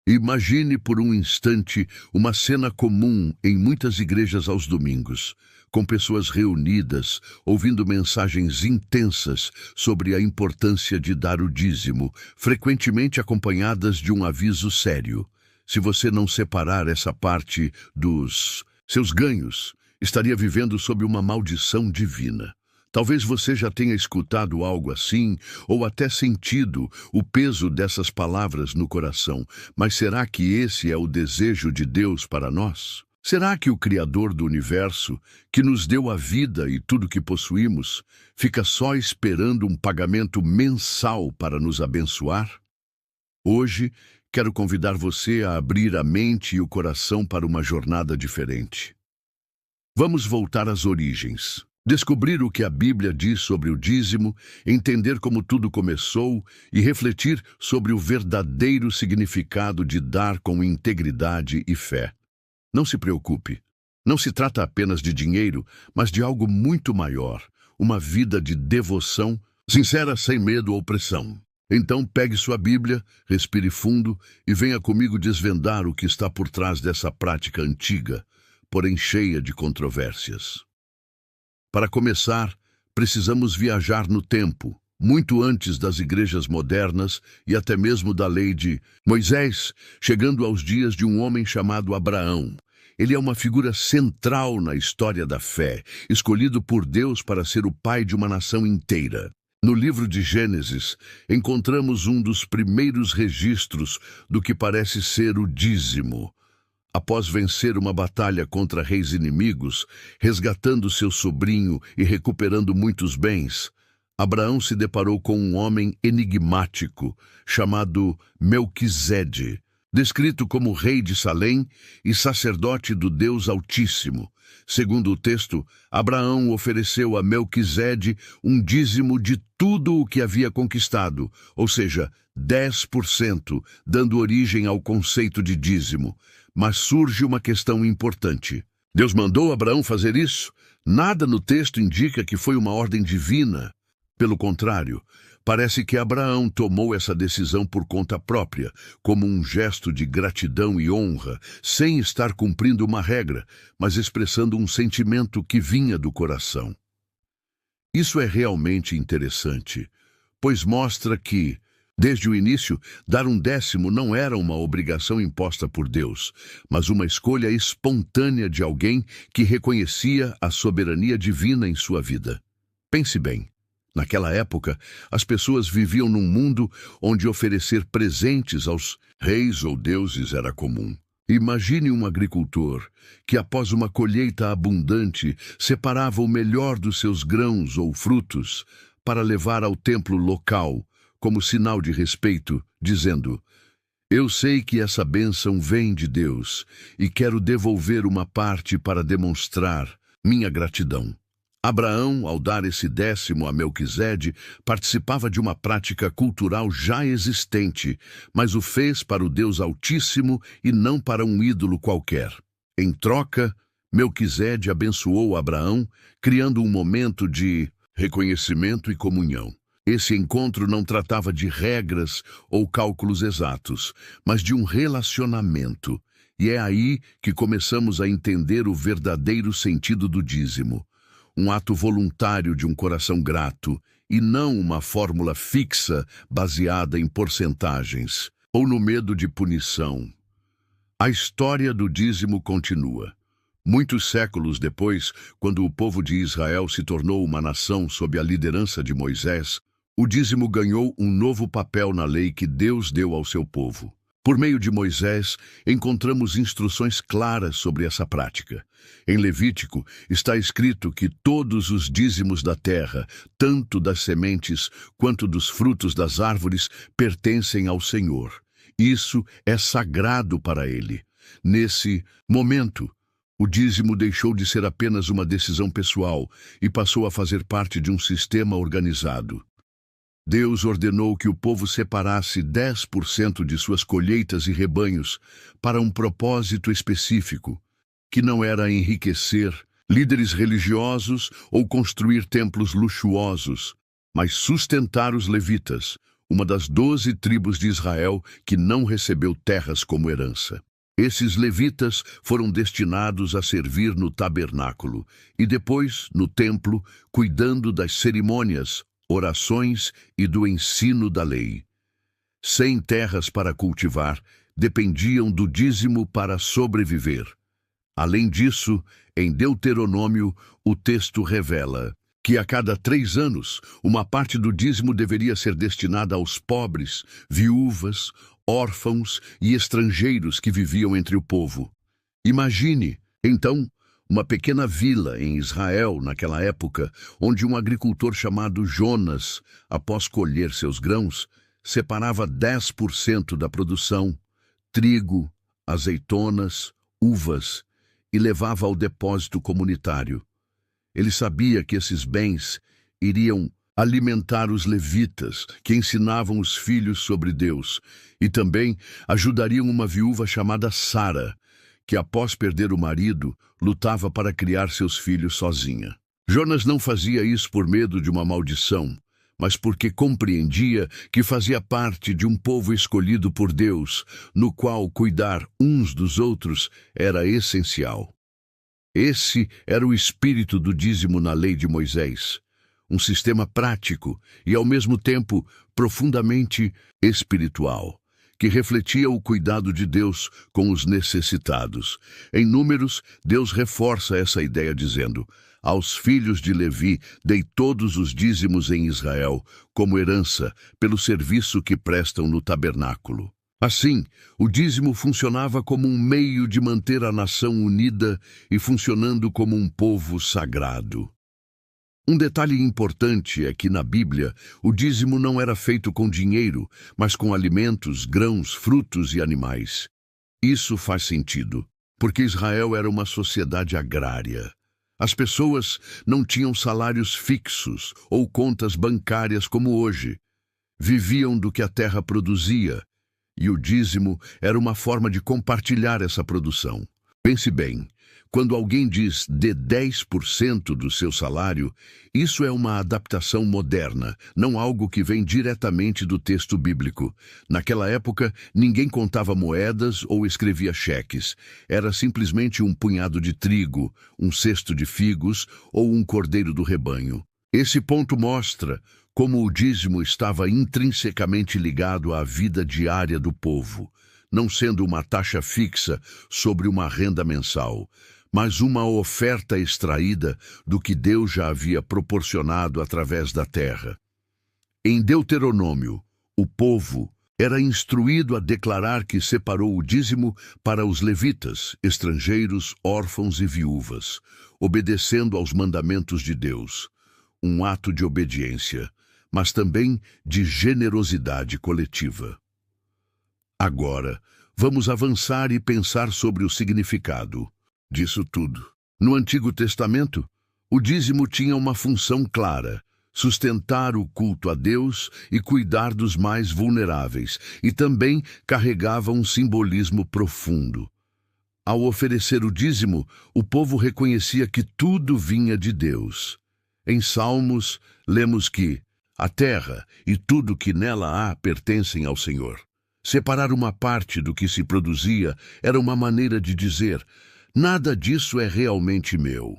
Imagine por um instante uma cena comum em muitas igrejas aos domingos, com pessoas reunidas, ouvindo mensagens intensas sobre a importância de dar o dízimo, frequentemente acompanhadas de um aviso sério. Se você não separar essa parte dos seus ganhos, estaria vivendo sob uma maldição divina. Talvez você já tenha escutado algo assim, ou até sentido o peso dessas palavras no coração. Mas será que esse é o desejo de Deus para nós? Será que o Criador do Universo, que nos deu a vida e tudo que possuímos, fica só esperando um pagamento mensal para nos abençoar? Hoje, quero convidar você a abrir a mente e o coração para uma jornada diferente. Vamos voltar às origens. Descobrir o que a Bíblia diz sobre o dízimo, entender como tudo começou e refletir sobre o verdadeiro significado de dar com integridade e fé. Não se preocupe. Não se trata apenas de dinheiro, mas de algo muito maior, uma vida de devoção, sincera, sem medo ou pressão. Então pegue sua Bíblia, respire fundo e venha comigo desvendar o que está por trás dessa prática antiga, porém cheia de controvérsias. Para começar, precisamos viajar no tempo, muito antes das igrejas modernas e até mesmo da lei de Moisés, chegando aos dias de um homem chamado Abraão. Ele é uma figura central na história da fé, escolhido por Deus para ser o pai de uma nação inteira. No livro de Gênesis, encontramos um dos primeiros registros do que parece ser o dízimo. Após vencer uma batalha contra reis inimigos, resgatando seu sobrinho e recuperando muitos bens, Abraão se deparou com um homem enigmático chamado Melquisede, descrito como rei de Salém e sacerdote do Deus Altíssimo. Segundo o texto, Abraão ofereceu a Melquisede um dízimo de tudo o que havia conquistado, ou seja, 10%, dando origem ao conceito de dízimo. Mas surge uma questão importante. Deus mandou Abraão fazer isso? Nada no texto indica que foi uma ordem divina. Pelo contrário, parece que Abraão tomou essa decisão por conta própria, como um gesto de gratidão e honra, sem estar cumprindo uma regra, mas expressando um sentimento que vinha do coração. Isso é realmente interessante, pois mostra que, desde o início, dar um décimo não era uma obrigação imposta por Deus, mas uma escolha espontânea de alguém que reconhecia a soberania divina em sua vida. Pense bem. Naquela época, as pessoas viviam num mundo onde oferecer presentes aos reis ou deuses era comum. Imagine um agricultor que, após uma colheita abundante, separava o melhor dos seus grãos ou frutos para levar ao templo local, como sinal de respeito, dizendo: "Eu sei que essa bênção vem de Deus e quero devolver uma parte para demonstrar minha gratidão." Abraão, ao dar esse décimo a Melquisede, participava de uma prática cultural já existente, mas o fez para o Deus Altíssimo e não para um ídolo qualquer. Em troca, Melquisede abençoou Abraão, criando um momento de reconhecimento e comunhão. Esse encontro não tratava de regras ou cálculos exatos, mas de um relacionamento. E é aí que começamos a entender o verdadeiro sentido do dízimo. Um ato voluntário de um coração grato, e não uma fórmula fixa baseada em porcentagens ou no medo de punição. A história do dízimo continua. Muitos séculos depois, quando o povo de Israel se tornou uma nação sob a liderança de Moisés, o dízimo ganhou um novo papel na lei que Deus deu ao seu povo. Por meio de Moisés, encontramos instruções claras sobre essa prática. Em Levítico, está escrito que todos os dízimos da terra, tanto das sementes quanto dos frutos das árvores, pertencem ao Senhor. Isso é sagrado para ele. Nesse momento, o dízimo deixou de ser apenas uma decisão pessoal e passou a fazer parte de um sistema organizado. Deus ordenou que o povo separasse 10% de suas colheitas e rebanhos para um propósito específico, que não era enriquecer líderes religiosos ou construir templos luxuosos, mas sustentar os levitas, uma das 12 tribos de Israel que não recebeu terras como herança. Esses levitas foram destinados a servir no tabernáculo e depois no templo, cuidando das cerimônias, orações e do ensino da lei. Sem terras para cultivar, dependiam do dízimo para sobreviver. Além disso, em Deuteronômio, o texto revela que a cada 3 anos, uma parte do dízimo deveria ser destinada aos pobres, viúvas, órfãos e estrangeiros que viviam entre o povo. Imagine, então, uma pequena vila em Israel naquela época, onde um agricultor chamado Jonas, após colher seus grãos, separava 10% da produção, trigo, azeitonas, uvas, e levava ao depósito comunitário. Ele sabia que esses bens iriam alimentar os levitas, que ensinavam os filhos sobre Deus, e também ajudariam uma viúva chamada Sara, que após perder o marido, lutava para criar seus filhos sozinha. Jonas não fazia isso por medo de uma maldição, mas porque compreendia que fazia parte de um povo escolhido por Deus, no qual cuidar uns dos outros era essencial. Esse era o espírito do dízimo na lei de Moisés, um sistema prático e, ao mesmo tempo, profundamente espiritual, que refletia o cuidado de Deus com os necessitados. Em Números, Deus reforça essa ideia dizendo: aos filhos de Levi dei todos os dízimos em Israel, como herança, pelo serviço que prestam no tabernáculo. Assim, o dízimo funcionava como um meio de manter a nação unida e funcionando como um povo sagrado. Um detalhe importante é que, na Bíblia, o dízimo não era feito com dinheiro, mas com alimentos, grãos, frutos e animais. Isso faz sentido, porque Israel era uma sociedade agrária. As pessoas não tinham salários fixos ou contas bancárias como hoje. Viviam do que a terra produzia, e o dízimo era uma forma de compartilhar essa produção. Pense bem, quando alguém diz dê 10% do seu salário, isso é uma adaptação moderna, não algo que vem diretamente do texto bíblico. Naquela época, ninguém contava moedas ou escrevia cheques. Era simplesmente um punhado de trigo, um cesto de figos ou um cordeiro do rebanho. Esse ponto mostra como o dízimo estava intrinsecamente ligado à vida diária do povo, não sendo uma taxa fixa sobre uma renda mensal, mas uma oferta extraída do que Deus já havia proporcionado através da terra. Em Deuteronômio, o povo era instruído a declarar que separou o dízimo para os levitas, estrangeiros, órfãos e viúvas, obedecendo aos mandamentos de Deus, um ato de obediência, mas também de generosidade coletiva. Agora, vamos avançar e pensar sobre o significado disso tudo. No Antigo Testamento, o dízimo tinha uma função clara: sustentar o culto a Deus e cuidar dos mais vulneráveis, e também carregava um simbolismo profundo. Ao oferecer o dízimo, o povo reconhecia que tudo vinha de Deus. Em Salmos, lemos que a terra e tudo que nela há pertencem ao Senhor. Separar uma parte do que se produzia era uma maneira de dizer: nada disso é realmente meu.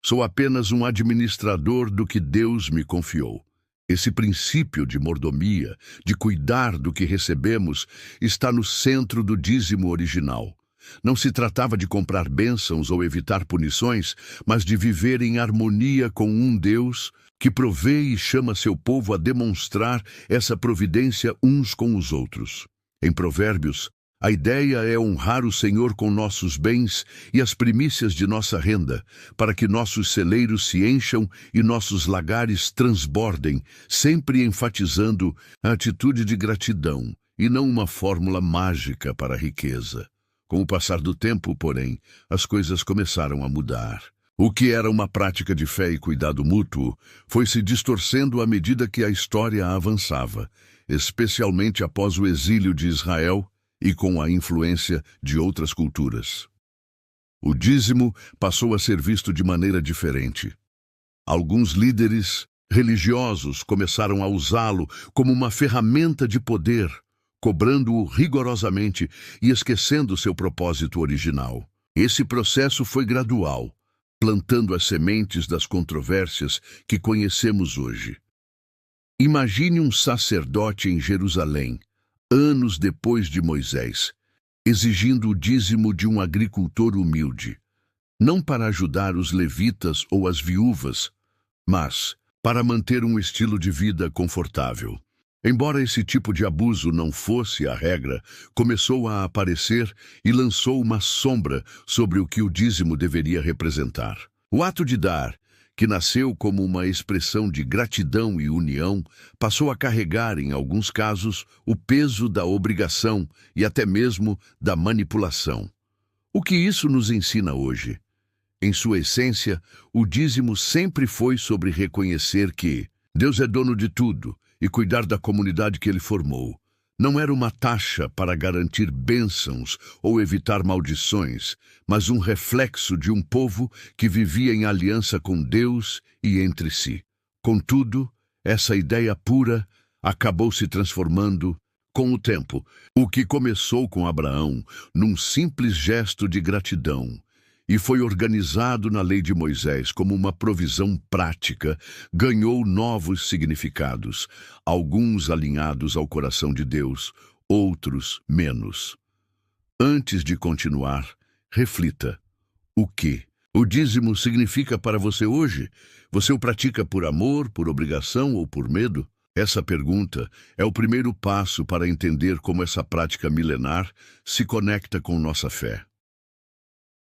Sou apenas um administrador do que Deus me confiou. Esse princípio de mordomia, de cuidar do que recebemos, está no centro do dízimo original. Não se tratava de comprar bênçãos ou evitar punições, mas de viver em harmonia com um Deus que provê e chama seu povo a demonstrar essa providência uns com os outros. Em Provérbios, a ideia é honrar o Senhor com nossos bens e as primícias de nossa renda, para que nossos celeiros se encham e nossos lagares transbordem, sempre enfatizando a atitude de gratidão e não uma fórmula mágica para a riqueza. Com o passar do tempo, porém, as coisas começaram a mudar. O que era uma prática de fé e cuidado mútuo foi se distorcendo à medida que a história avançava, especialmente após o exílio de Israel e com a influência de outras culturas. O dízimo passou a ser visto de maneira diferente. Alguns líderes Religiosos começaram a usá-lo como uma ferramenta de poder, cobrando-o rigorosamente e esquecendo seu propósito original. Esse processo foi gradual, plantando as sementes das controvérsias que conhecemos hoje. Imagine um sacerdote em Jerusalém, anos depois de Moisés, exigindo o dízimo de um agricultor humilde, não para ajudar os levitas ou as viúvas, mas para manter um estilo de vida confortável. Embora esse tipo de abuso não fosse a regra, começou a aparecer e lançou uma sombra sobre o que o dízimo deveria representar. O ato de dar, que nasceu como uma expressão de gratidão e união, passou a carregar, em alguns casos, o peso da obrigação e até mesmo da manipulação. O que isso nos ensina hoje? Em sua essência, o dízimo sempre foi sobre reconhecer que Deus é dono de tudo e cuidar da comunidade que ele formou. Não era uma taxa para garantir bênçãos ou evitar maldições, mas um reflexo de um povo que vivia em aliança com Deus e entre si. Contudo, essa ideia pura acabou se transformando, com o tempo, o que começou com Abraão num simples gesto de gratidão e foi organizado na lei de Moisés como uma provisão prática, ganhou novos significados, alguns alinhados ao coração de Deus, outros menos. Antes de continuar, reflita. O que o dízimo significa para você hoje? Você o pratica por amor, por obrigação ou por medo? Essa pergunta é o primeiro passo para entender como essa prática milenar se conecta com nossa fé.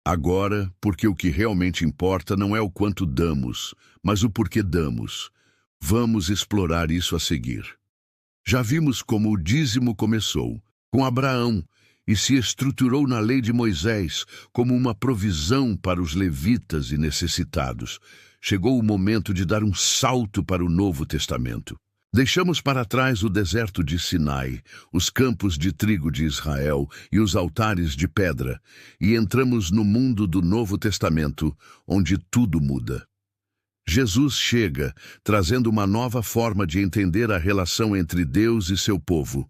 Agora, porque o que realmente importa não é o quanto damos, mas o porquê damos. Vamos explorar isso a seguir. Já vimos como o dízimo começou, com Abraão, e se estruturou na lei de Moisés como uma provisão para os levitas e necessitados. Chegou o momento de dar um salto para o Novo Testamento. Deixamos para trás o deserto de Sinai, os campos de trigo de Israel e os altares de pedra, e entramos no mundo do Novo Testamento, onde tudo muda. Jesus chega, trazendo uma nova forma de entender a relação entre Deus e seu povo.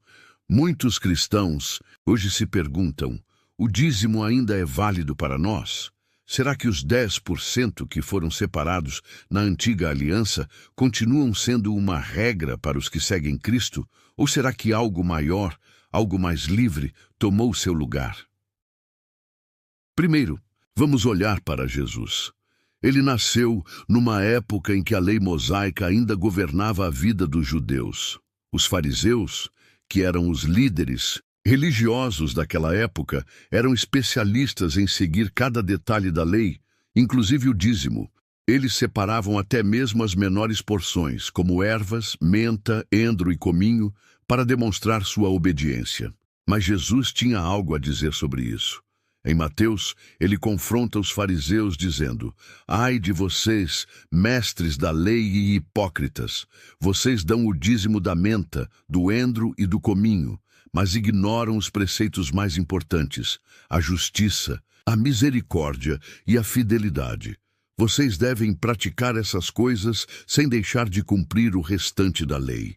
Muitos cristãos hoje se perguntam: o dízimo ainda é válido para nós? Será que os 10% que foram separados na antiga aliança continuam sendo uma regra para os que seguem Cristo? Ou será que algo maior, algo mais livre, tomou seu lugar? Primeiro, vamos olhar para Jesus. Ele nasceu numa época em que a lei mosaica ainda governava a vida dos judeus. Os fariseus, que eram os líderes religiosos daquela época, eram especialistas em seguir cada detalhe da lei, inclusive o dízimo. Eles separavam até mesmo as menores porções, como ervas, menta, endro e cominho, para demonstrar sua obediência. Mas Jesus tinha algo a dizer sobre isso. Em Mateus, ele confronta os fariseus dizendo: ai de vocês, mestres da lei e hipócritas! Vocês dão o dízimo da menta, do endro e do cominho, mas ignoram os preceitos mais importantes, a justiça, a misericórdia e a fidelidade. Vocês devem praticar essas coisas sem deixar de cumprir o restante da lei.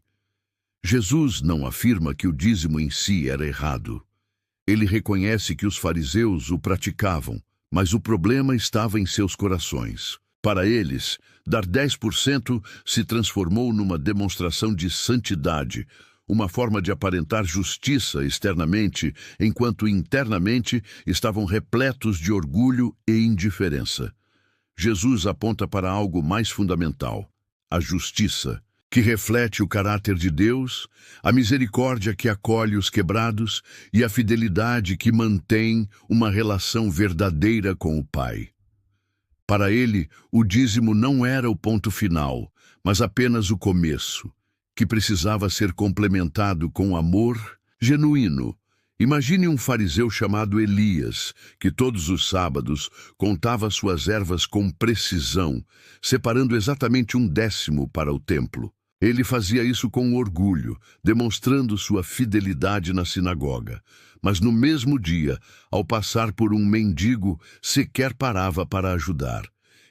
Jesus não afirma que o dízimo em si era errado. Ele reconhece que os fariseus o praticavam, mas o problema estava em seus corações. Para eles, dar 10% se transformou numa demonstração de santidade, uma forma de aparentar justiça externamente, enquanto internamente estavam repletos de orgulho e indiferença. Jesus aponta para algo mais fundamental: a justiça, que reflete o caráter de Deus, a misericórdia que acolhe os quebrados e a fidelidade que mantém uma relação verdadeira com o Pai. Para ele, o dízimo não era o ponto final, mas apenas o começo, que precisava ser complementado com amor genuíno. Imagine um fariseu chamado Elias, que todos os sábados contava suas ervas com precisão, separando exatamente 1/10 para o templo. Ele fazia isso com orgulho, demonstrando sua fidelidade na sinagoga. Mas no mesmo dia, ao passar por um mendigo, sequer parava para ajudar.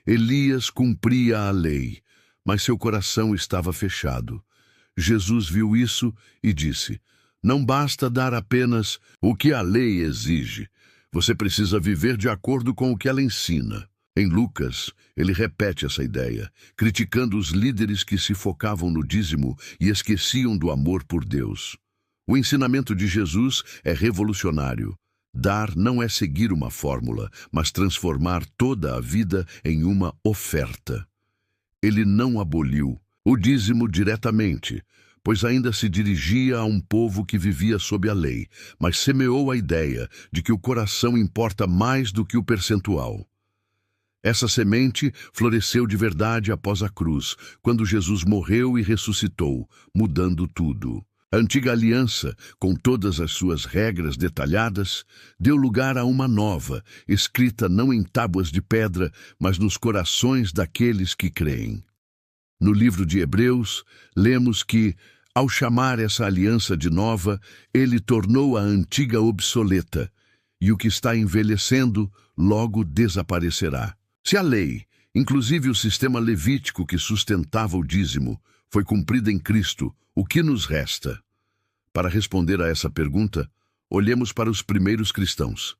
Elias cumpria a lei, mas seu coração estava fechado. Jesus viu isso e disse: não basta dar apenas o que a lei exige. Você precisa viver de acordo com o que ela ensina. Em Lucas, ele repete essa ideia, criticando os líderes que se focavam no dízimo e esqueciam do amor por Deus. O ensinamento de Jesus é revolucionário. Dar não é seguir uma fórmula, mas transformar toda a vida em uma oferta. Ele não aboliu o dízimo diretamente, pois ainda se dirigia a um povo que vivia sob a lei, mas semeou a ideia de que o coração importa mais do que o percentual. Essa semente floresceu de verdade após a cruz, quando Jesus morreu e ressuscitou, mudando tudo. A antiga aliança, com todas as suas regras detalhadas, deu lugar a uma nova, escrita não em tábuas de pedra, mas nos corações daqueles que creem. No livro de Hebreus, lemos que, ao chamar essa aliança de nova, ele tornou a antiga obsoleta, e o que está envelhecendo logo desaparecerá. Se a lei, inclusive o sistema levítico que sustentava o dízimo, foi cumprida em Cristo, o que nos resta? Para responder a essa pergunta, olhemos para os primeiros cristãos.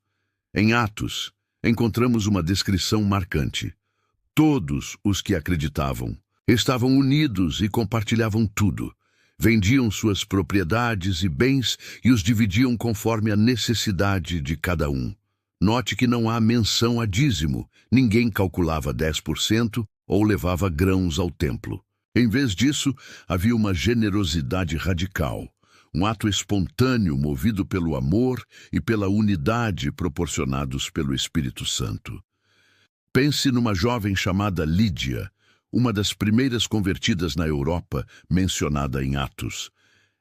Em Atos, encontramos uma descrição marcante. Todos os que acreditavam estavam unidos e compartilhavam tudo. Vendiam suas propriedades e bens e os dividiam conforme a necessidade de cada um. Note que não há menção a dízimo. Ninguém calculava 10% ou levava grãos ao templo. Em vez disso, havia uma generosidade radical, um ato espontâneo movido pelo amor e pela unidade proporcionados pelo Espírito Santo. Pense numa jovem chamada Lídia, uma das primeiras convertidas na Europa mencionada em Atos.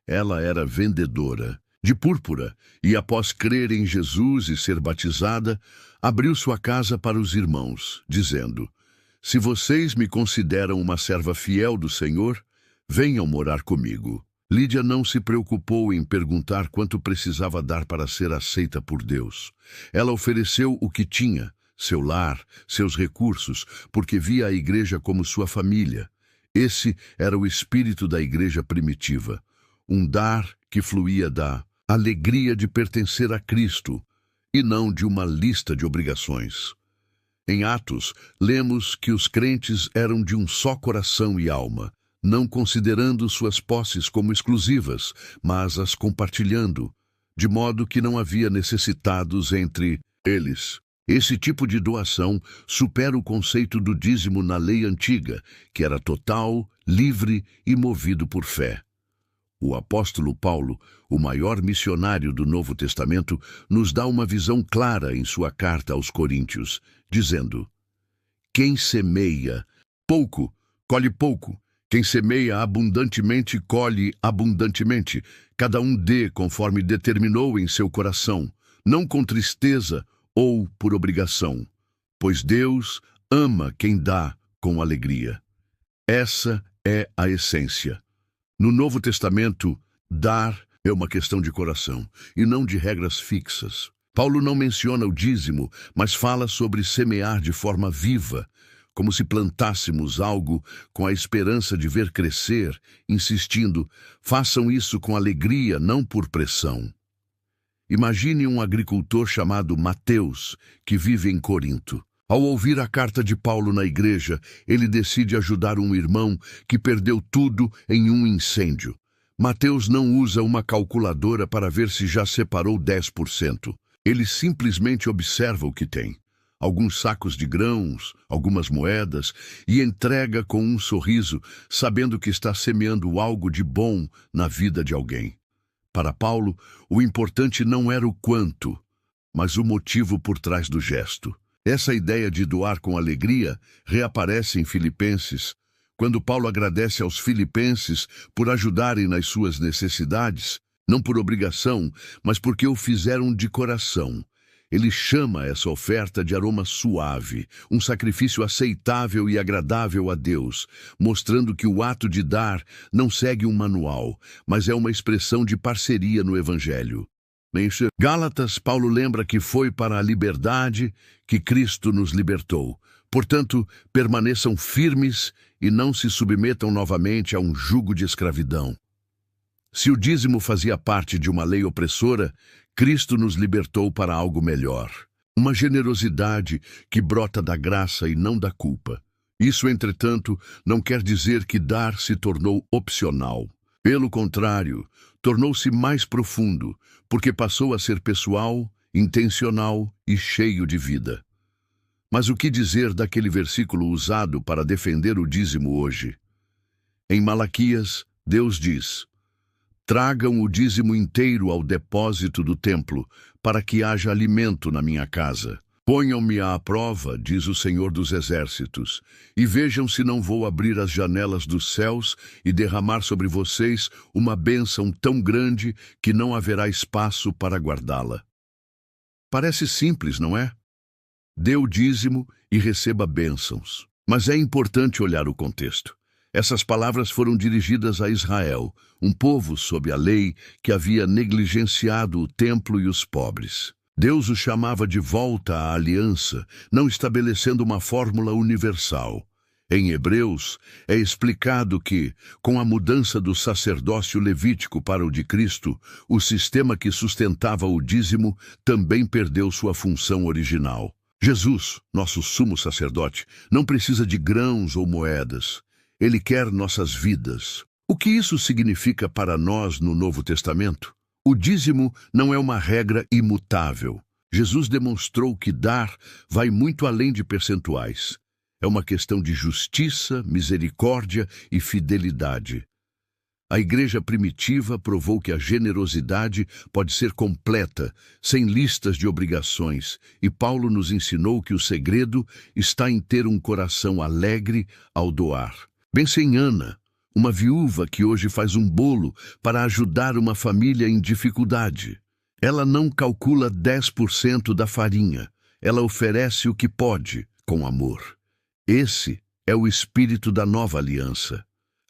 Ela era vendedora de púrpura e, após crer em Jesus e ser batizada, abriu sua casa para os irmãos, dizendo: se vocês me consideram uma serva fiel do Senhor, venham morar comigo. Lídia não se preocupou em perguntar quanto precisava dar para ser aceita por Deus. Ela ofereceu o que tinha, seu lar, seus recursos, porque via a igreja como sua família. Esse era o espírito da igreja primitiva, um dar que fluía da alegria de pertencer a Cristo e não de uma lista de obrigações. Em Atos, lemos que os crentes eram de um só coração e alma, não considerando suas posses como exclusivas, mas as compartilhando, de modo que não havia necessitados entre eles. Esse tipo de doação supera o conceito do dízimo na lei antiga, que era total, livre e movido por fé. O apóstolo Paulo, o maior missionário do Novo Testamento, nos dá uma visão clara em sua carta aos Coríntios, dizendo: quem semeia pouco, colhe pouco. Quem semeia abundantemente, colhe abundantemente. Cada um dê conforme determinou em seu coração, não com tristeza ou por obrigação, pois Deus ama quem dá com alegria. Essa é a essência. No Novo Testamento, dar é uma questão de coração e não de regras fixas. Paulo não menciona o dízimo, mas fala sobre semear de forma viva, como se plantássemos algo com a esperança de ver crescer, insistindo: façam isso com alegria, não por pressão. Imagine um agricultor chamado Mateus, que vive em Corinto. Ao ouvir a carta de Paulo na igreja, ele decide ajudar um irmão que perdeu tudo em um incêndio. Mateus não usa uma calculadora para ver se já separou 10%. Ele simplesmente observa o que tem. Alguns sacos de grãos, algumas moedas, e entrega com um sorriso, sabendo que está semeando algo de bom na vida de alguém. Para Paulo, o importante não era o quanto, mas o motivo por trás do gesto. Essa ideia de doar com alegria reaparece em Filipenses, quando Paulo agradece aos filipenses por ajudarem nas suas necessidades, não por obrigação, mas porque o fizeram de coração. Ele chama essa oferta de aroma suave, um sacrifício aceitável e agradável a Deus, mostrando que o ato de dar não segue um manual, mas é uma expressão de parceria no Evangelho. Em Gálatas, Paulo lembra que foi para a liberdade que Cristo nos libertou. Portanto, permaneçam firmes e não se submetam novamente a um jugo de escravidão. Se o dízimo fazia parte de uma lei opressora, Cristo nos libertou para algo melhor. Uma generosidade que brota da graça e não da culpa. Isso, entretanto, não quer dizer que dar se tornou opcional. Pelo contrário, tornou-se mais profundo, porque passou a ser pessoal, intencional e cheio de vida. Mas o que dizer daquele versículo usado para defender o dízimo hoje? Em Malaquias, Deus diz: tragam o dízimo inteiro ao depósito do templo, para que haja alimento na minha casa. Ponham-me à prova, diz o Senhor dos Exércitos, e vejam se não vou abrir as janelas dos céus e derramar sobre vocês uma bênção tão grande que não haverá espaço para guardá-la. Parece simples, não é? Dê o dízimo e receba bênçãos. Mas é importante olhar o contexto. Essas palavras foram dirigidas a Israel, um povo sob a lei que havia negligenciado o templo e os pobres. Deus os chamava de volta à aliança, não estabelecendo uma fórmula universal. Em Hebreus, é explicado que, com a mudança do sacerdócio levítico para o de Cristo, o sistema que sustentava o dízimo também perdeu sua função original. Jesus, nosso sumo sacerdote, não precisa de grãos ou moedas. Ele quer nossas vidas. O que isso significa para nós no Novo Testamento? O dízimo não é uma regra imutável. Jesus demonstrou que dar vai muito além de percentuais. É uma questão de justiça, misericórdia e fidelidade. A igreja primitiva provou que a generosidade pode ser completa, sem listas de obrigações, e Paulo nos ensinou que o segredo está em ter um coração alegre ao doar. Pense em Ana, uma viúva que hoje faz um bolo para ajudar uma família em dificuldade. Ela não calcula 10% da farinha, ela oferece o que pode, com amor. Esse é o espírito da nova aliança.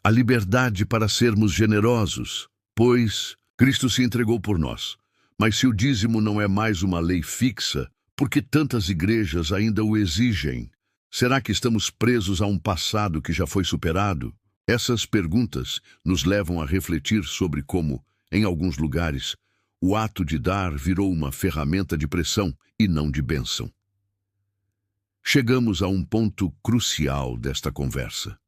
A liberdade para sermos generosos, pois Cristo se entregou por nós. Mas se o dízimo não é mais uma lei fixa, por que tantas igrejas ainda o exigem? Será que estamos presos a um passado que já foi superado? Essas perguntas nos levam a refletir sobre como, em alguns lugares, o ato de dar virou uma ferramenta de pressão e não de bênção. Chegamos a um ponto crucial desta conversa.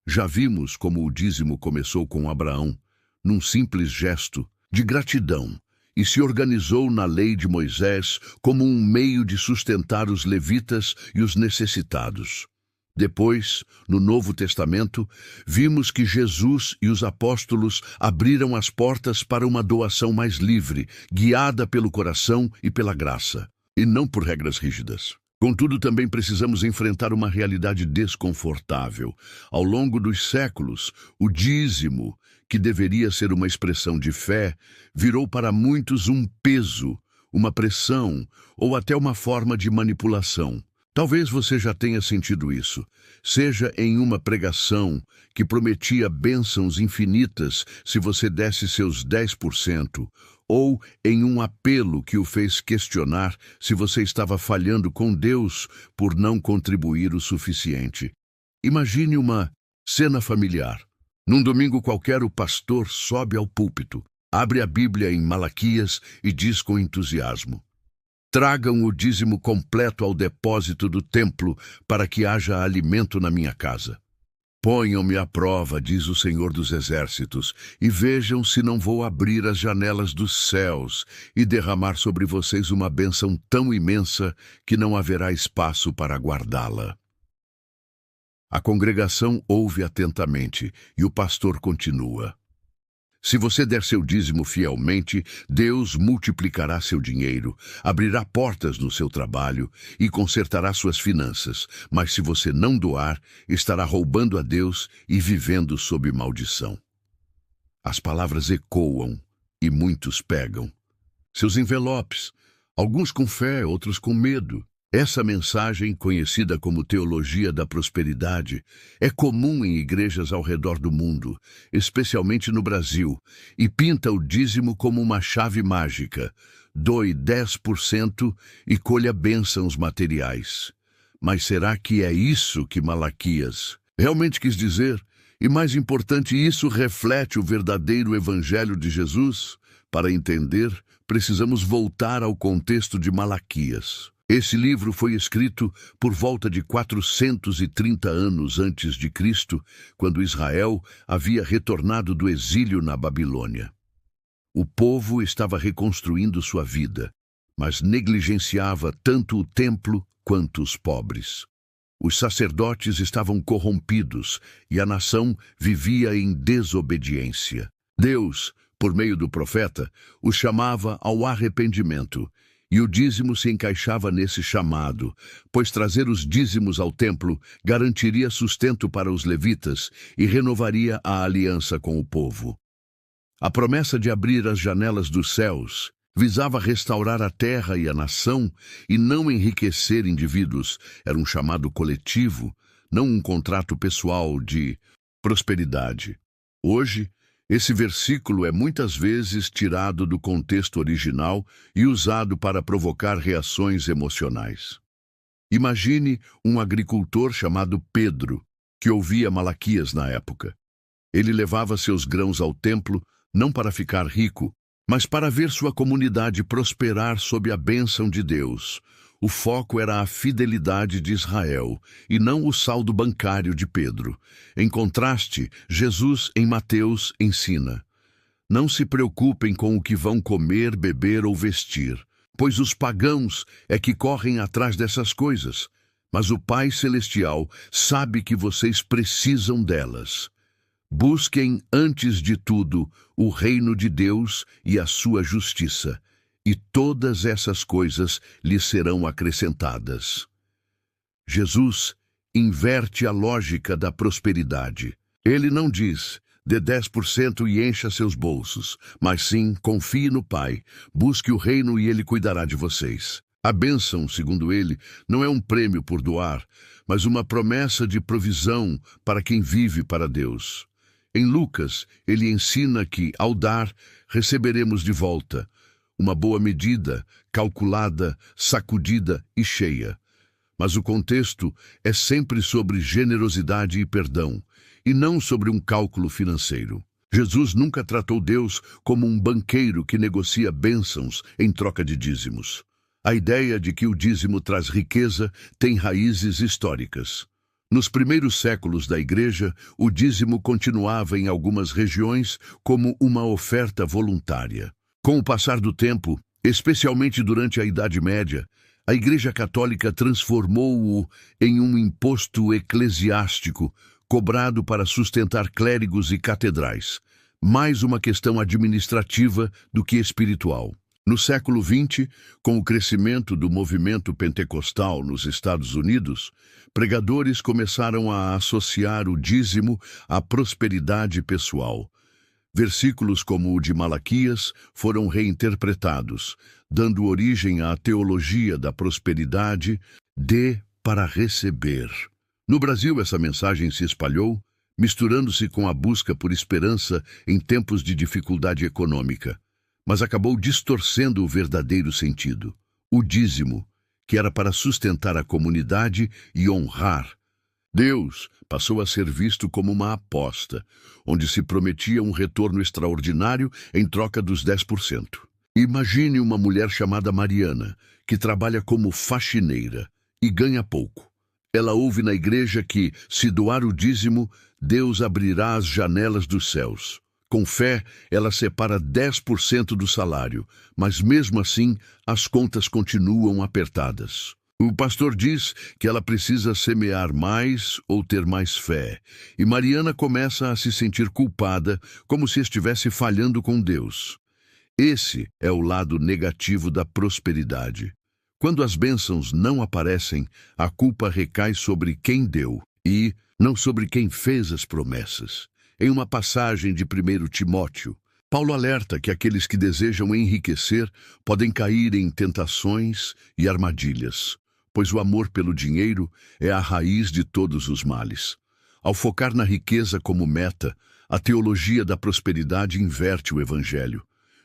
Já vimos como o dízimo começou com Abraão, num simples gesto de gratidão, e se organizou na lei de Moisés como um meio de sustentar os levitas e os necessitados. Depois, no Novo Testamento, vimos que Jesus e os apóstolos abriram as portas para uma doação mais livre, guiada pelo coração e pela graça, e não por regras rígidas. Contudo, também precisamos enfrentar uma realidade desconfortável. Ao longo dos séculos, o dízimo, que deveria ser uma expressão de fé, virou para muitos um peso, uma pressão ou até uma forma de manipulação. Talvez você já tenha sentido isso, seja em uma pregação que prometia bênçãos infinitas se você desse seus 10%, ou em um apelo que o fez questionar se você estava falhando com Deus por não contribuir o suficiente. Imagine uma cena familiar. Num domingo qualquer, o pastor sobe ao púlpito, abre a Bíblia em Malaquias e diz com entusiasmo: tragam o dízimo completo ao depósito do templo para que haja alimento na minha casa. Ponham-me à prova, diz o Senhor dos Exércitos, e vejam se não vou abrir as janelas dos céus e derramar sobre vocês uma bênção tão imensa que não haverá espaço para guardá-la. A congregação ouve atentamente e o pastor continua: se você der seu dízimo fielmente, Deus multiplicará seu dinheiro, abrirá portas no seu trabalho e consertará suas finanças. Mas se você não doar, estará roubando a Deus e vivendo sob maldição. As palavras ecoam e muitos pegam seus envelopes, alguns com fé, outros com medo. Essa mensagem, conhecida como teologia da prosperidade, é comum em igrejas ao redor do mundo, especialmente no Brasil, e pinta o dízimo como uma chave mágica. Doe 10% e colha bênçãos materiais. Mas será que é isso que Malaquias realmente quis dizer? E mais importante, isso reflete o verdadeiro Evangelho de Jesus? Para entender, precisamos voltar ao contexto de Malaquias. Esse livro foi escrito por volta de 430 anos antes de Cristo, quando Israel havia retornado do exílio na Babilônia. O povo estava reconstruindo sua vida, mas negligenciava tanto o templo quanto os pobres. Os sacerdotes estavam corrompidos e a nação vivia em desobediência. Deus, por meio do profeta, os chamava ao arrependimento, e o dízimo se encaixava nesse chamado, pois trazer os dízimos ao templo garantiria sustento para os levitas e renovaria a aliança com o povo. A promessa de abrir as janelas dos céus visava restaurar a terra e a nação e não enriquecer indivíduos. Era um chamado coletivo, não um contrato pessoal de prosperidade. Hoje, esse versículo é muitas vezes tirado do contexto original e usado para provocar reações emocionais. Imagine um agricultor chamado Pedro, que ouvia Malaquias na época. Ele levava seus grãos ao templo, não para ficar rico, mas para ver sua comunidade prosperar sob a bênção de Deus. O foco era a fidelidade de Israel, e não o saldo bancário de Pedro. Em contraste, Jesus, em Mateus, ensina: não se preocupem com o que vão comer, beber ou vestir, pois os pagãos é que correm atrás dessas coisas, mas o Pai Celestial sabe que vocês precisam delas. Busquem, antes de tudo, o reino de Deus e a sua justiça, e todas essas coisas lhes serão acrescentadas. Jesus inverte a lógica da prosperidade. Ele não diz, dê 10% e encha seus bolsos, mas sim, confie no Pai, busque o reino e Ele cuidará de vocês. A bênção, segundo ele, não é um prêmio por doar, mas uma promessa de provisão para quem vive para Deus. Em Lucas, ele ensina que, ao dar, receberemos de volta uma boa medida, calculada, sacudida e cheia. Mas o contexto é sempre sobre generosidade e perdão, e não sobre um cálculo financeiro. Jesus nunca tratou Deus como um banqueiro que negocia bênçãos em troca de dízimos. A ideia de que o dízimo traz riqueza tem raízes históricas. Nos primeiros séculos da Igreja, o dízimo continuava em algumas regiões como uma oferta voluntária. Com o passar do tempo, especialmente durante a Idade Média, a Igreja Católica transformou-o em um imposto eclesiástico cobrado para sustentar clérigos e catedrais, mais uma questão administrativa do que espiritual. No século XX, com o crescimento do movimento pentecostal nos Estados Unidos, pregadores começaram a associar o dízimo à prosperidade pessoal. Versículos como o de Malaquias foram reinterpretados, dando origem à teologia da prosperidade, dê para receber. No Brasil, essa mensagem se espalhou, misturando-se com a busca por esperança em tempos de dificuldade econômica, mas acabou distorcendo o verdadeiro sentido. O dízimo, que era para sustentar a comunidade e honrar Deus, passou a ser visto como uma aposta, onde se prometia um retorno extraordinário em troca dos 10%. Imagine uma mulher chamada Mariana, que trabalha como faxineira e ganha pouco. Ela ouve na igreja que, se doar o dízimo, Deus abrirá as janelas dos céus. Com fé, ela separa 10% do salário, mas mesmo assim, as contas continuam apertadas. O pastor diz que ela precisa semear mais ou ter mais fé, e Mariana começa a se sentir culpada, como se estivesse falhando com Deus. Esse é o lado negativo da prosperidade. Quando as bênçãos não aparecem, a culpa recai sobre quem deu e não sobre quem fez as promessas. Em uma passagem de 1 Timóteo, Paulo alerta que aqueles que desejam enriquecer podem cair em tentações e armadilhas, pois o amor pelo dinheiro é a raiz de todos os males. Ao focar na riqueza como meta, a teologia da prosperidade inverte o evangelho.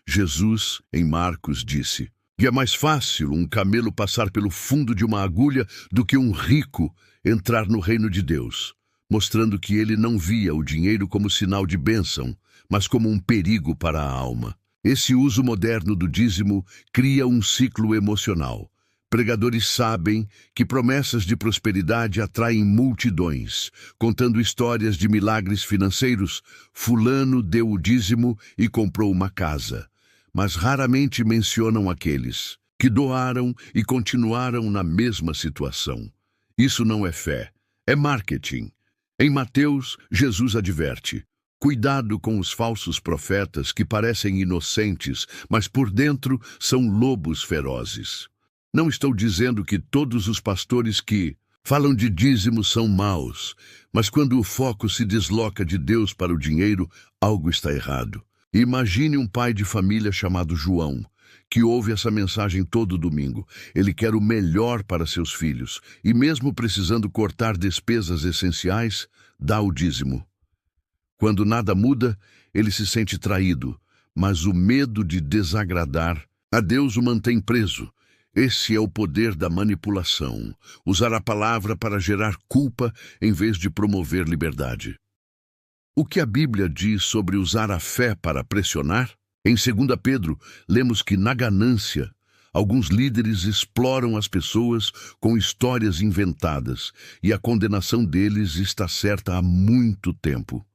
Jesus, em Marcos, disse: "E é mais fácil um camelo passar pelo fundo de uma agulha do que um rico entrar no reino de Deus." mostrando que ele não via o dinheiro como sinal de bênção, mas como um perigo para a alma. Esse uso moderno do dízimo cria um ciclo emocional. Pregadores sabem que promessas de prosperidade atraem multidões, contando histórias de milagres financeiros. Fulano deu o dízimo e comprou uma casa, mas raramente mencionam aqueles que doaram e continuaram na mesma situação. Isso não é fé, é marketing. Em Mateus, Jesus adverte: cuidado com os falsos profetas que parecem inocentes, mas por dentro são lobos ferozes. Não estou dizendo que todos os pastores que falam de dízimo são maus, mas quando o foco se desloca de Deus para o dinheiro, algo está errado. Imagine um pai de família chamado João, que ouve essa mensagem todo domingo. Ele quer o melhor para seus filhos e, mesmo precisando cortar despesas essenciais, dá o dízimo. Quando nada muda, ele se sente traído, mas o medo de desagradar a Deus o mantém preso. Esse é o poder da manipulação, usar a palavra para gerar culpa em vez de promover liberdade. O que a Bíblia diz sobre usar a fé para pressionar? Em 2 Pedro, lemos que na ganância, alguns líderes exploram as pessoas com histórias inventadas, e a condenação deles está certa há muito tempo.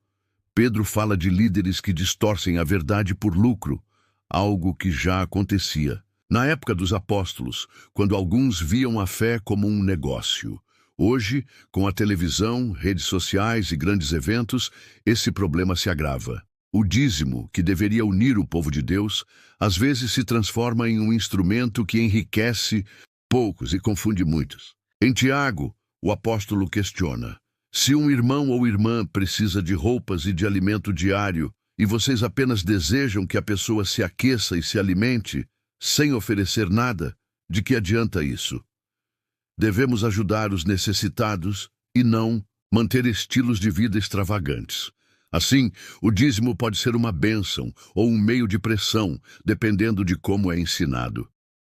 Pedro fala de líderes que distorcem a verdade por lucro, algo que já acontecia na época dos apóstolos, quando alguns viam a fé como um negócio. Hoje, com a televisão, redes sociais e grandes eventos, esse problema se agrava. O dízimo, que deveria unir o povo de Deus, às vezes se transforma em um instrumento que enriquece poucos e confunde muitos. Em Tiago, o apóstolo questiona: se um irmão ou irmã precisa de roupas e de alimento diário, e vocês apenas desejam que a pessoa se aqueça e se alimente, sem oferecer nada, de que adianta isso? Devemos ajudar os necessitados e não manter estilos de vida extravagantes. Assim, o dízimo pode ser uma bênção ou um meio de pressão, dependendo de como é ensinado.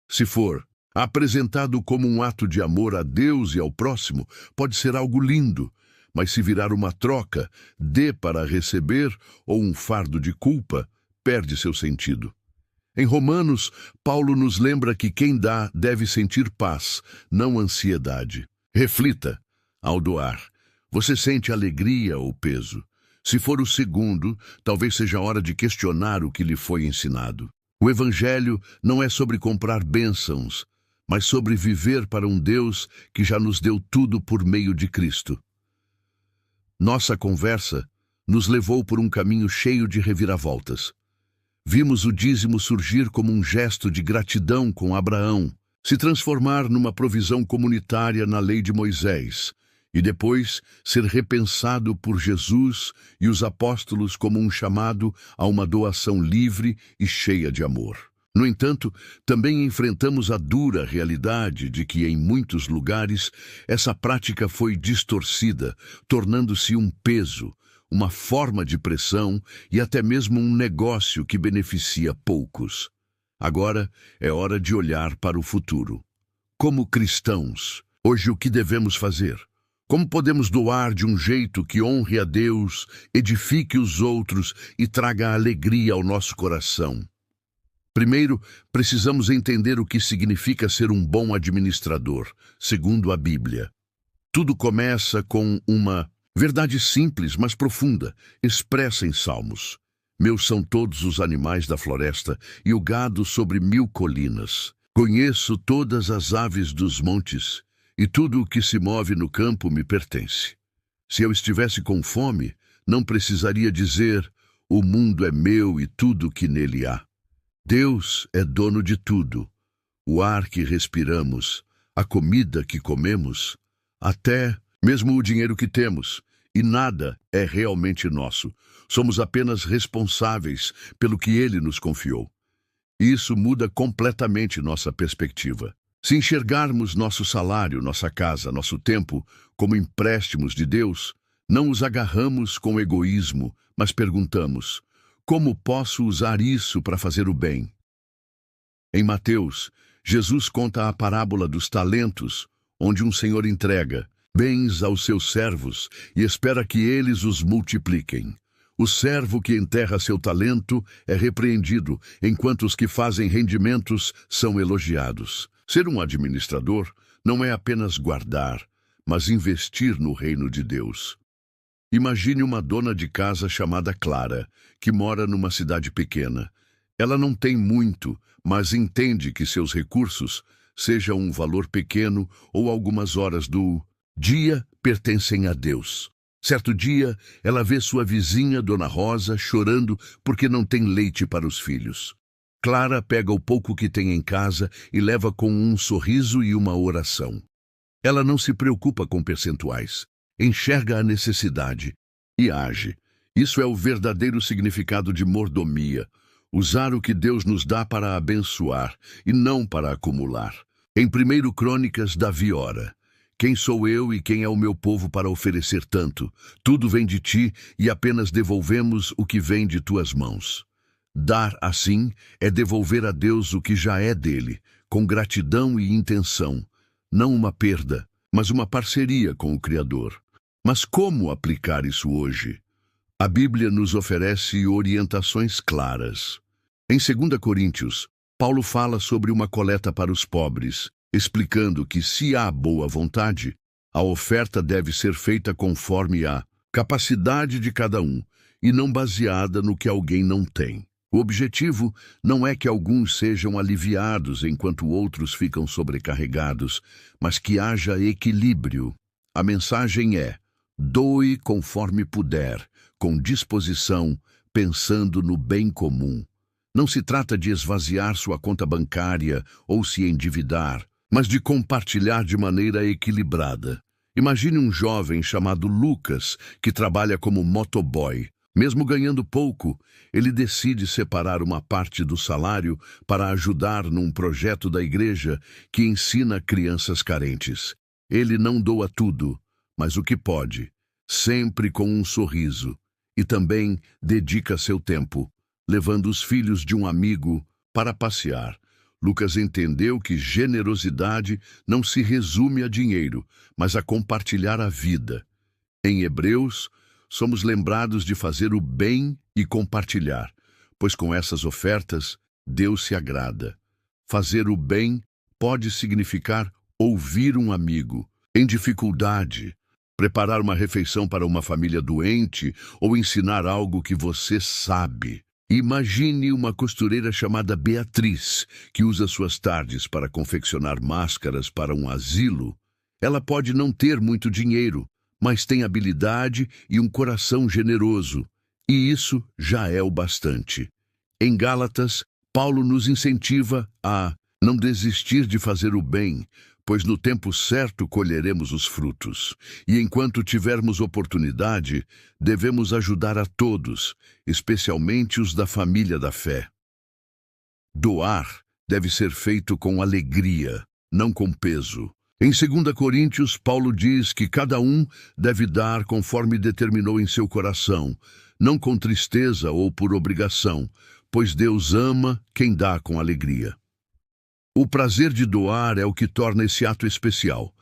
Se for apresentado como um ato de amor a Deus e ao próximo, pode ser algo lindo, mas se virar uma troca, dê para receber ou um fardo de culpa, perde seu sentido. Em Romanos, Paulo nos lembra que quem dá deve sentir paz, não ansiedade. Reflita, ao doar, você sente alegria ou peso? Se for o segundo, talvez seja hora de questionar o que lhe foi ensinado. O Evangelho não é sobre comprar bênçãos, mas sobre viver para um Deus que já nos deu tudo por meio de Cristo. Nossa conversa nos levou por um caminho cheio de reviravoltas. Vimos o dízimo surgir como um gesto de gratidão com Abraão, se transformar numa provisão comunitária na lei de Moisés, e depois ser repensado por Jesus e os apóstolos como um chamado a uma doação livre e cheia de amor. No entanto, também enfrentamos a dura realidade de que, em muitos lugares, essa prática foi distorcida, tornando-se um peso, uma forma de pressão e até mesmo um negócio que beneficia poucos. Agora é hora de olhar para o futuro. Como cristãos, hoje o que devemos fazer? Como podemos doar de um jeito que honre a Deus, edifique os outros e traga alegria ao nosso coração? Primeiro, precisamos entender o que significa ser um bom administrador, segundo a Bíblia. Tudo começa com uma verdade simples, mas profunda, expressa em Salmos. Meus são todos os animais da floresta e o gado sobre 1000 colinas. Conheço todas as aves dos montes e tudo o que se move no campo me pertence. Se eu estivesse com fome, não precisaria dizer: o mundo é meu e tudo o que nele há. Deus é dono de tudo, o ar que respiramos, a comida que comemos, até mesmo o dinheiro que temos, e nada é realmente nosso. Somos apenas responsáveis pelo que Ele nos confiou. Isso muda completamente nossa perspectiva. Se enxergarmos nosso salário, nossa casa, nosso tempo como empréstimos de Deus, não os agarramos com egoísmo, mas perguntamos: como posso usar isso para fazer o bem? Em Mateus, Jesus conta a parábola dos talentos, onde um senhor entrega bens aos seus servos e espera que eles os multipliquem. O servo que enterra seu talento é repreendido, enquanto os que fazem rendimentos são elogiados. Ser um administrador não é apenas guardar, mas investir no reino de Deus. Imagine uma dona de casa chamada Clara, que mora numa cidade pequena. Ela não tem muito, mas entende que seus recursos, seja um valor pequeno ou algumas horas do dia, pertencem a Deus. Certo dia, ela vê sua vizinha, Dona Rosa, chorando porque não tem leite para os filhos. Clara pega o pouco que tem em casa e leva com um sorriso e uma oração. Ela não se preocupa com percentuais, enxerga a necessidade e age. Isso é o verdadeiro significado de mordomia. Usar o que Deus nos dá para abençoar e não para acumular. Em 1 Crônicas, Davi ora: quem sou eu e quem é o meu povo para oferecer tanto? Tudo vem de ti e apenas devolvemos o que vem de tuas mãos. Dar, assim, é devolver a Deus o que já é dele, com gratidão e intenção. Não uma perda, mas uma parceria com o Criador. Mas como aplicar isso hoje? A Bíblia nos oferece orientações claras. Em 2 Coríntios, Paulo fala sobre uma coleta para os pobres, explicando que, se há boa vontade, a oferta deve ser feita conforme a capacidade de cada um e não baseada no que alguém não tem. O objetivo não é que alguns sejam aliviados enquanto outros ficam sobrecarregados, mas que haja equilíbrio. A mensagem é: doe conforme puder, com disposição, pensando no bem comum. Não se trata de esvaziar sua conta bancária ou se endividar, mas de compartilhar de maneira equilibrada. Imagine um jovem chamado Lucas, que trabalha como motoboy. Mesmo ganhando pouco, ele decide separar uma parte do salário para ajudar num projeto da igreja que ensina crianças carentes. Ele não doa tudo, mas o que pode, sempre com um sorriso, e também dedica seu tempo, levando os filhos de um amigo para passear. Lucas entendeu que generosidade não se resume a dinheiro, mas a compartilhar a vida. Em Hebreus, somos lembrados de fazer o bem e compartilhar, pois com essas ofertas, Deus se agrada. Fazer o bem pode significar ouvir um amigo em dificuldade, preparar uma refeição para uma família doente ou ensinar algo que você sabe. Imagine uma costureira chamada Beatriz, que usa suas tardes para confeccionar máscaras para um asilo. Ela pode não ter muito dinheiro, mas tem habilidade e um coração generoso, e isso já é o bastante. Em Gálatas, Paulo nos incentiva a não desistir de fazer o bem, pois no tempo certo colheremos os frutos. E enquanto tivermos oportunidade, devemos ajudar a todos, especialmente os da família da fé. Doar deve ser feito com alegria, não com peso. Em 2 Coríntios, Paulo diz que cada um deve dar conforme determinou em seu coração, não com tristeza ou por obrigação, pois Deus ama quem dá com alegria. O prazer de doar é o que torna esse ato especial.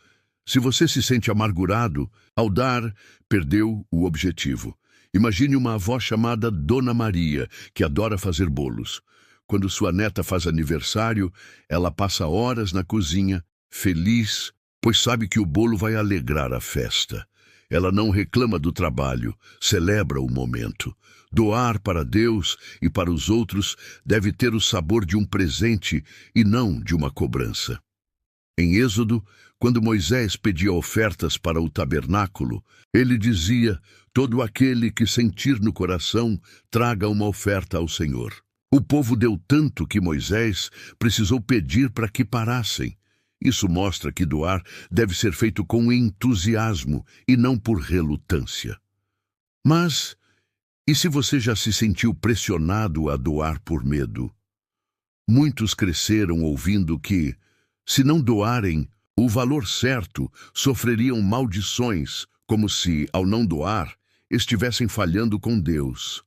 Se você se sente amargurado, ao dar, perdeu o objetivo. Imagine uma avó chamada Dona Maria, que adora fazer bolos. Quando sua neta faz aniversário, ela passa horas na cozinha, feliz, pois sabe que o bolo vai alegrar a festa. Ela não reclama do trabalho, celebra o momento. Doar para Deus e para os outros deve ter o sabor de um presente e não de uma cobrança. Em Êxodo, quando Moisés pedia ofertas para o tabernáculo, ele dizia: todo aquele que sentir no coração, traga uma oferta ao Senhor. O povo deu tanto que Moisés precisou pedir para que parassem. Isso mostra que doar deve ser feito com entusiasmo e não por relutância. Mas, e se você já se sentiu pressionado a doar por medo? Muitos cresceram ouvindo que, se não doarem o valor certo, sofreriam maldições, como se, ao não doar, estivessem falhando com Deus.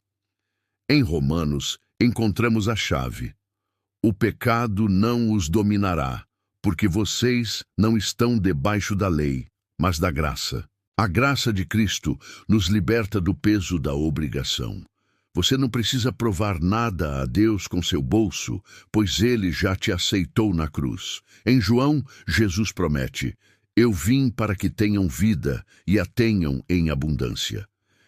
Em Romanos, encontramos a chave: o pecado não os dominará, porque vocês não estão debaixo da lei, mas da graça. A graça de Cristo nos liberta do peso da obrigação. Você não precisa provar nada a Deus com seu bolso, pois Ele já te aceitou na cruz. Em João, Jesus promete: eu vim para que tenham vida e a tenham em abundância.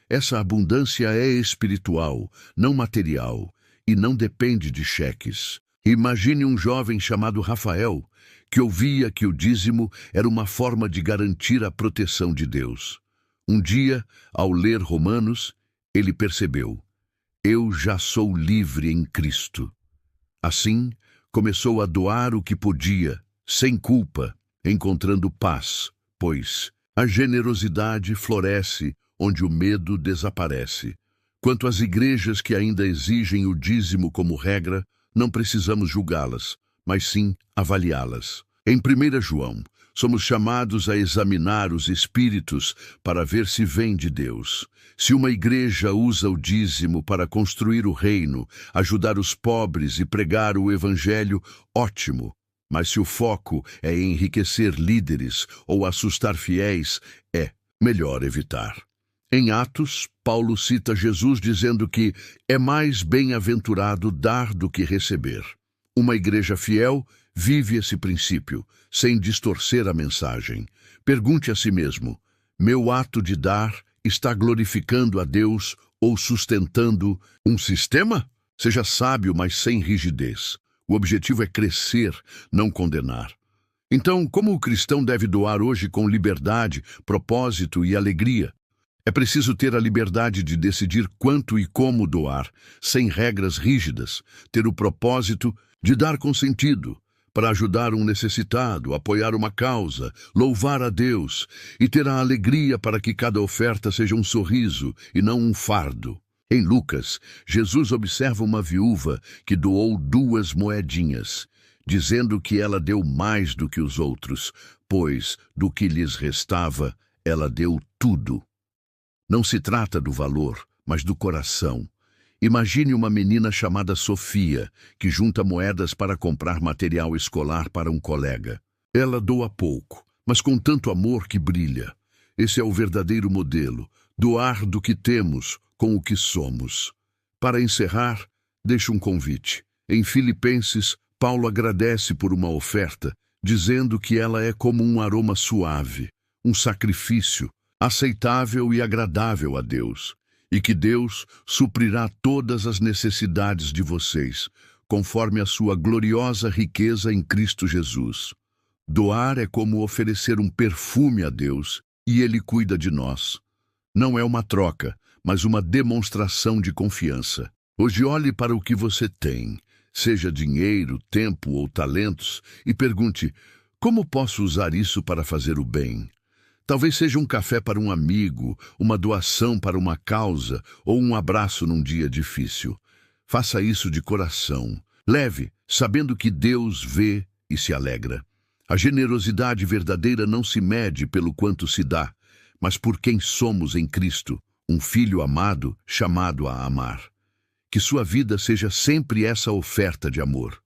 Essa abundância é espiritual, não material, e não depende de cheques. Imagine um jovem chamado Rafael, que ouvia que o dízimo era uma forma de garantir a proteção de Deus. Um dia, ao ler Romanos, ele percebeu: eu já sou livre em Cristo. Assim, começou a doar o que podia, sem culpa, encontrando paz, pois a generosidade floresce onde o medo desaparece. Quanto às igrejas que ainda exigem o dízimo como regra, não precisamos julgá-las, mas sim avaliá-las. Em 1 João, somos chamados a examinar os espíritos para ver se vem de Deus. Se uma igreja usa o dízimo para construir o reino, ajudar os pobres e pregar o evangelho, ótimo. Mas se o foco é enriquecer líderes ou assustar fiéis, é melhor evitar. Em Atos, Paulo cita Jesus dizendo que é mais bem-aventurado dar do que receber. Uma igreja fiel vive esse princípio, sem distorcer a mensagem. Pergunte a si mesmo: meu ato de dar está glorificando a Deus ou sustentando um sistema? Seja sábio, mas sem rigidez. O objetivo é crescer, não condenar. Então, como o cristão deve doar hoje com liberdade, propósito e alegria? É preciso ter a liberdade de decidir quanto e como doar, sem regras rígidas, ter o propósito de dar com sentido, para ajudar um necessitado, apoiar uma causa, louvar a Deus e ter a alegria para que cada oferta seja um sorriso e não um fardo. Em Lucas, Jesus observa uma viúva que doou 2 moedinhas, dizendo que ela deu mais do que os outros, pois, do que lhes restava, ela deu tudo. Não se trata do valor, mas do coração. Imagine uma menina chamada Sofia, que junta moedas para comprar material escolar para um colega. Ela doa pouco, mas com tanto amor que brilha. Esse é o verdadeiro modelo, doar do que temos com o que somos. Para encerrar, deixo um convite. Em Filipenses, Paulo agradece por uma oferta, dizendo que ela é como um aroma suave, um sacrifício, aceitável e agradável a Deus, e que Deus suprirá todas as necessidades de vocês, conforme a sua gloriosa riqueza em Cristo Jesus. Doar é como oferecer um perfume a Deus, e Ele cuida de nós. Não é uma troca, mas uma demonstração de confiança. Hoje olhe para o que você tem, seja dinheiro, tempo ou talentos, e pergunte: como posso usar isso para fazer o bem? Talvez seja um café para um amigo, uma doação para uma causa ou um abraço num dia difícil. Faça isso de coração. Leve, sabendo que Deus vê e se alegra. A generosidade verdadeira não se mede pelo quanto se dá, mas por quem somos em Cristo, um filho amado chamado a amar. Que sua vida seja sempre essa oferta de amor.